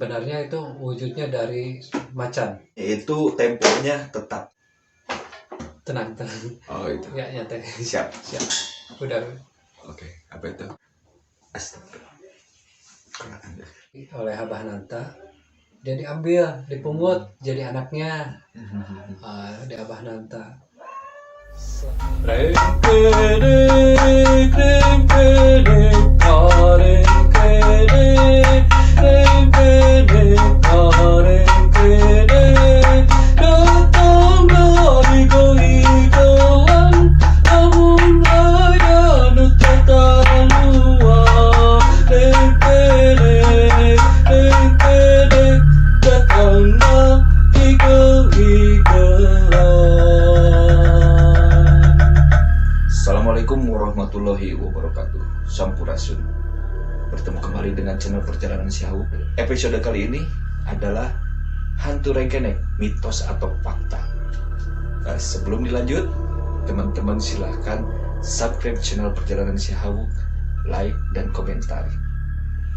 Sebenarnya itu wujudnya dari macan. Itu temponya tetap. Tenang. Oh itu. Ya, nyantai. Siap. Udah. Oke, apa itu? Astaga. Oleh Abah Nanta. Dia diambil, dipungut, jadi anaknya. Di Abah Nanta. Assalamualaikum warahmatullahi wabarakatuh. Sampurasun. Bertemu kembali dengan channel Perjalanan Syahwuk. Episode kali ini adalah hantu rengkenek, mitos atau fakta. Sebelum dilanjut, teman-teman silahkan subscribe channel Perjalanan Syahwuk, like dan komentar.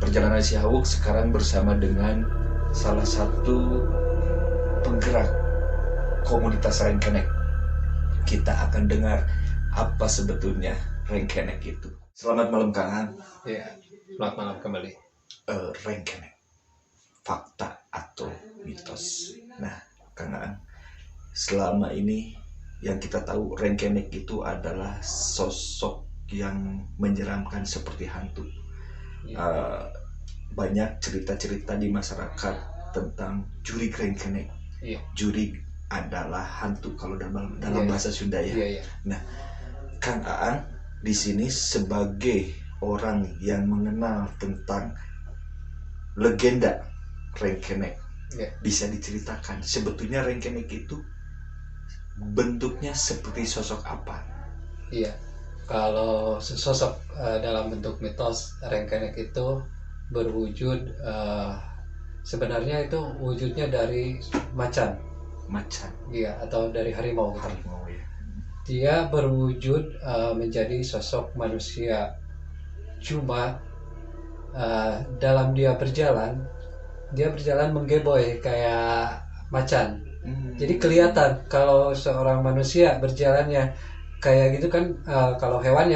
Perjalanan Syahwuk sekarang bersama dengan salah satu penggerak komunitas rengkenek. Kita akan dengar apa sebetulnya rengkenek itu. Selamat malam Kang Ang. Ya, selamat malam kembali. Rengkenek, fakta atau mitos. Nah, Kang Ang, selama ini yang kita tahu rengkenek itu adalah sosok yang menyeramkan seperti hantu. Banyak cerita-cerita di masyarakat tentang jurig rengkenek. Jurig adalah hantu kalau dalam bahasa Sunda ya. Nah, Kang Aan di sini sebagai orang yang mengenal tentang legenda rengkenek, bisa diceritakan sebetulnya rengkenek itu bentuknya seperti sosok apa? Iya, kalau sosok dalam bentuk mitos rengkenek itu berwujud sebenarnya itu wujudnya dari macan. Iya, atau dari harimau. Harimau ya. Dia berwujud menjadi sosok manusia, cuma dalam dia berjalan menggeboy kayak macan. Jadi kelihatan kalau seorang manusia berjalannya kayak gitu kan, kalau hewan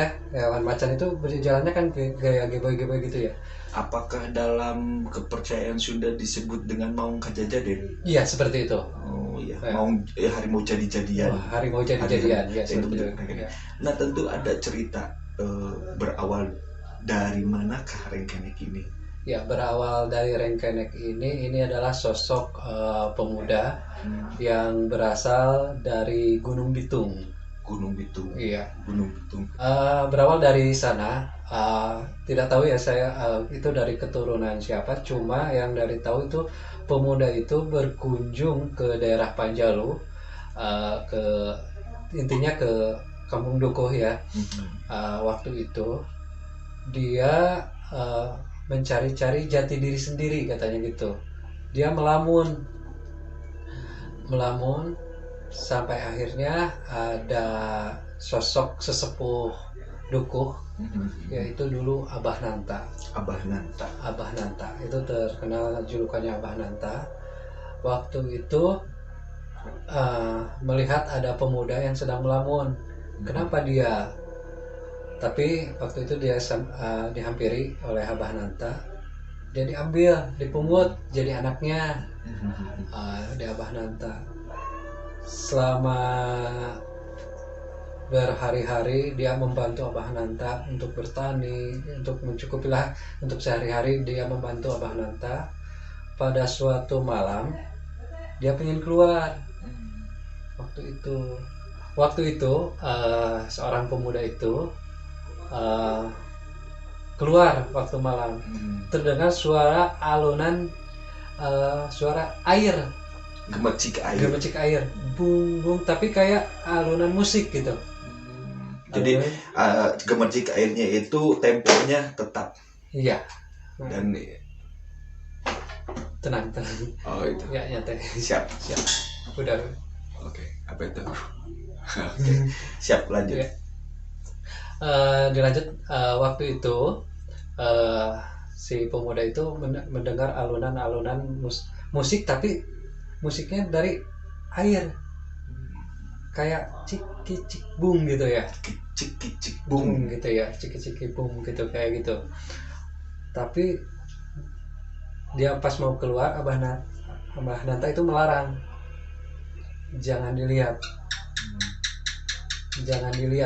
macan itu berjalannya kan kayak geboy-geboy gitu ya. Apakah dalam kepercayaan Sunda disebut dengan maung kajajaden? Iya, seperti itu. Oh iya, maung harimau jadi-jadian. Harimau jadi-jadian ya, itu seperti betul. itu. Nah, tentu ada cerita berawal dari manakah rengkenek ini? Ya, berawal dari rengkenek ini adalah sosok pemuda yang berasal dari Gunung Bitung. Iya. Gunung Bitung. Berawal dari sana, tidak tahu ya saya itu dari keturunan siapa, cuma yang dari tahu itu pemuda itu berkunjung ke daerah Panjalu, intinya ke Kampung Dukuh ya. Waktu itu dia mencari-cari jati diri sendiri katanya gitu. Dia melamun sampai akhirnya ada sosok sesepuh Dukuh, yaitu dulu Abah Nanta itu terkenal julukannya Abah Nanta. Waktu itu melihat ada pemuda yang sedang melamun. Kenapa dia? Tapi waktu itu dia dihampiri oleh Abah Nanta. Dia diambil, dipungut, jadi anaknya di Abah Nanta. Selama berhari-hari dia membantu Abah Nanta untuk bertani, untuk mencukupilah untuk sehari-hari dia membantu Abah Nanta. Pada suatu malam dia ingin keluar. Waktu itu seorang pemuda itu keluar waktu malam. Terdengar suara alunan suara air, gemercik air, bung, tapi kayak alunan musik gitu. Jadi gemercik airnya itu temponya tetap. Iya. Dan tenang. Oh itu. Ya, nyantai. Siap. Udah. Oke, apa itu? Oke. Siap, lanjut. Dilanjut. Waktu itu si pemuda itu mendengar alunan-alunan musik, tapi musiknya dari air, kayak cik bung gitu ya, Cik bung bung. gitu ya, ciki bung gitu, kayak gitu. Tapi dia pas mau keluar, Abah Nanta itu melarang, jangan dilihat.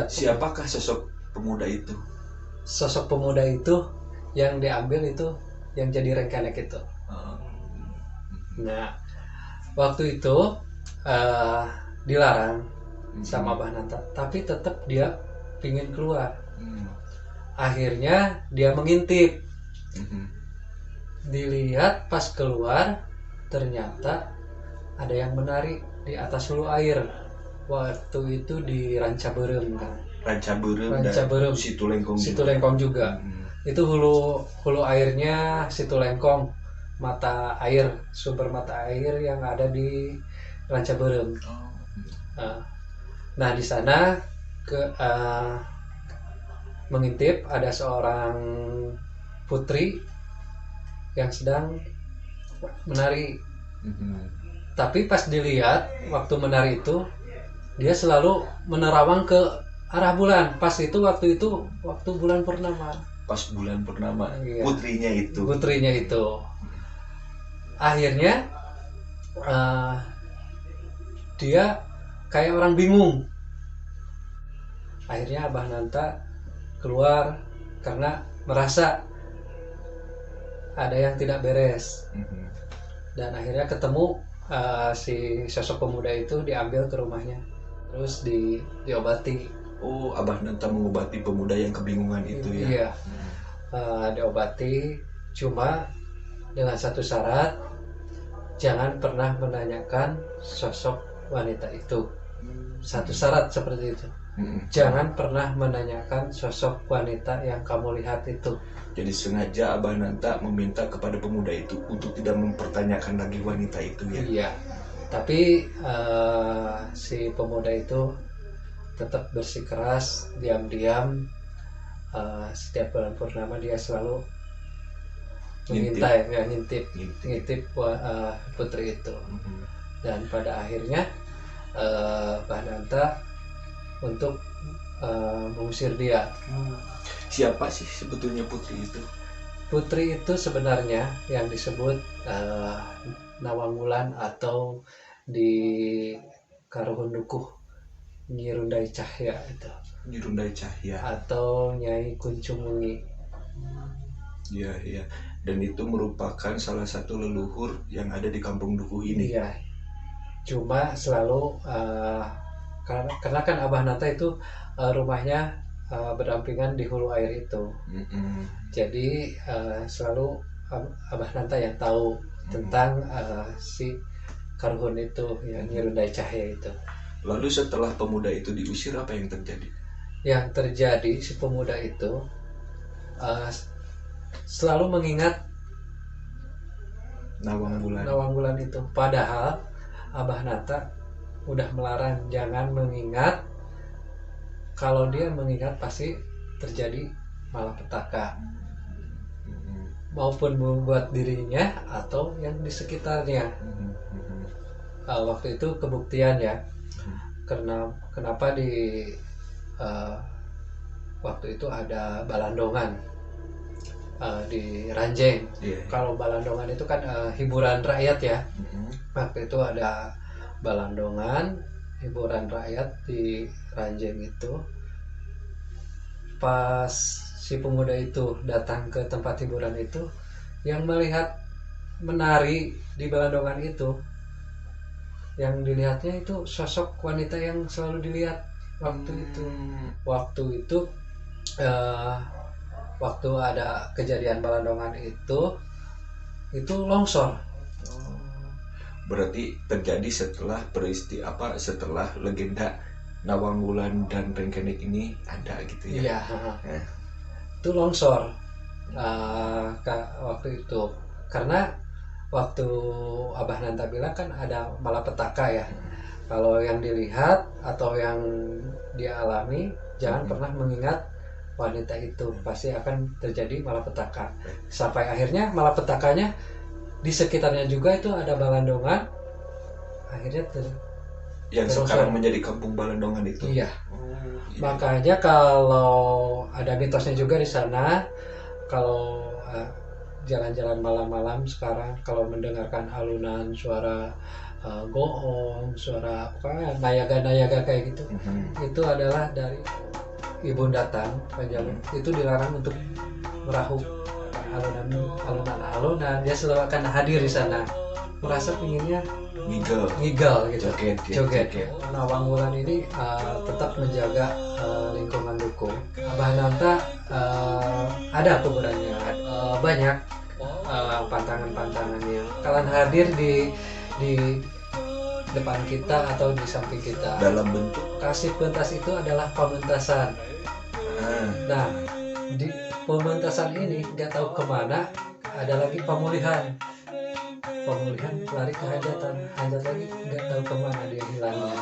Siapakah sosok pemuda itu? Sosok pemuda itu yang diambil itu yang jadi rengkenek itu. Nah, waktu itu dilarang sama Abah Nanta, tapi tetap dia pingin keluar. Akhirnya dia mengintip. Dilihat pas keluar, ternyata ada yang menari di atas hulu air. Waktu itu di Ranca Berem kan. Ranca Berem dan Situ Lengkong juga. Itu hulu airnya Situ Lengkong, mata air, sumber mata air yang ada di Ranca Berem. Nah, di sana mengintip ada seorang putri yang sedang menari. Tapi pas dilihat waktu menari itu, dia selalu menerawang ke arah bulan. Waktu itu waktu bulan purnama. Pas bulan purnama. Iya. Putrinya itu. Akhirnya dia kayak orang bingung. Akhirnya Abah Nanta keluar karena merasa ada yang tidak beres. Dan akhirnya ketemu si sosok pemuda itu, diambil ke rumahnya, terus diobati. Oh, Abah Nanta mengobati pemuda yang kebingungan itu ya? Iya. Diobati, cuma dengan satu syarat, jangan pernah menanyakan sosok wanita itu. Satu syarat seperti itu. Jangan pernah menanyakan sosok wanita yang kamu lihat itu. Jadi sengaja Abah Nanta meminta kepada pemuda itu untuk tidak mempertanyakan lagi wanita itu ya? Iya. Tapi si pemuda itu tetap bersikeras, diam-diam. Setiap bulan purnama dia selalu ngintip putri itu. Dan pada akhirnya Abah Nanta untuk mengusir dia. Siapa sih sebetulnya putri itu? Putri itu sebenarnya yang disebut Nawangwulan, atau di Karuhun Dukuh Nyi Rundai Cahya itu. Nyi Rundai Cahya atau Nyai Kuncung Wengi. Iya. Dan itu merupakan salah satu leluhur yang ada di Kampung Dukuh ini. Iya. Cuma selalu karena kan Abah Nanta itu rumahnya berdampingan di hulu air itu. Jadi selalu Abah Nanta yang tahu tentang si Karuhun itu, yang Nyi Rundai Cahya itu. Lalu setelah pemuda itu diusir, apa yang terjadi? Yang terjadi, si pemuda itu selalu mengingat Nawangwulan itu. Padahal Abah Nanta udah melarang jangan mengingat. Kalau dia mengingat pasti terjadi malapetaka, maupun membuat dirinya atau yang di sekitarnya. Waktu itu kebuktian ya, kenapa di waktu itu ada balandongan di Ranjeng. Kalau balandongan itu kan hiburan rakyat ya. Waktu itu ada balandongan hiburan rakyat di Ranjeng itu. Pas si pemuda itu datang ke tempat hiburan itu, yang melihat menari di balandongan itu, yang dilihatnya itu sosok wanita yang selalu dilihat waktu itu. Waktu ada kejadian balandongan itu longsor. Berarti terjadi setelah setelah legenda Nawangwulan dan Rengkenik ini ada gitu ya? Iya. Itu longsor waktu itu, karena waktu Abah Nanta bilang kan ada malapetaka ya. Kalau yang dilihat atau yang dia alami, jangan pernah mengingat wanita itu, pasti akan terjadi malapetaka. Sampai akhirnya malapetakanya di sekitarnya juga itu ada Balandongan, akhirnya yang sekarang menjadi kampung Balandongan itu. Iya. Makanya kalau ada mitosnya juga di sana, kalau jalan-jalan malam-malam sekarang kalau mendengarkan alunan suara goong, suara apa, nayaga-nayaga kayak gitu, itu adalah dari Ibunda Tang Panjalu. Itu dilarang untuk merahu alunan. Dia selalu akan hadir di sana, merasa pinginnya ngigel gitu, joget. Nah, Wangulan ini tetap menjaga lingkungan Duku. Abah Nanta ada kuburannya, banyak pantangan-pantangannya. Kalian hadir di depan kita atau di samping kita. Dalam bentuk Kasih pentas itu adalah pementasan. Nah, di pementasan ini nggak tahu kemana, ada lagi pemulihan lari ke hajatan, hajat lagi nggak tahu kemana dia hilangnya.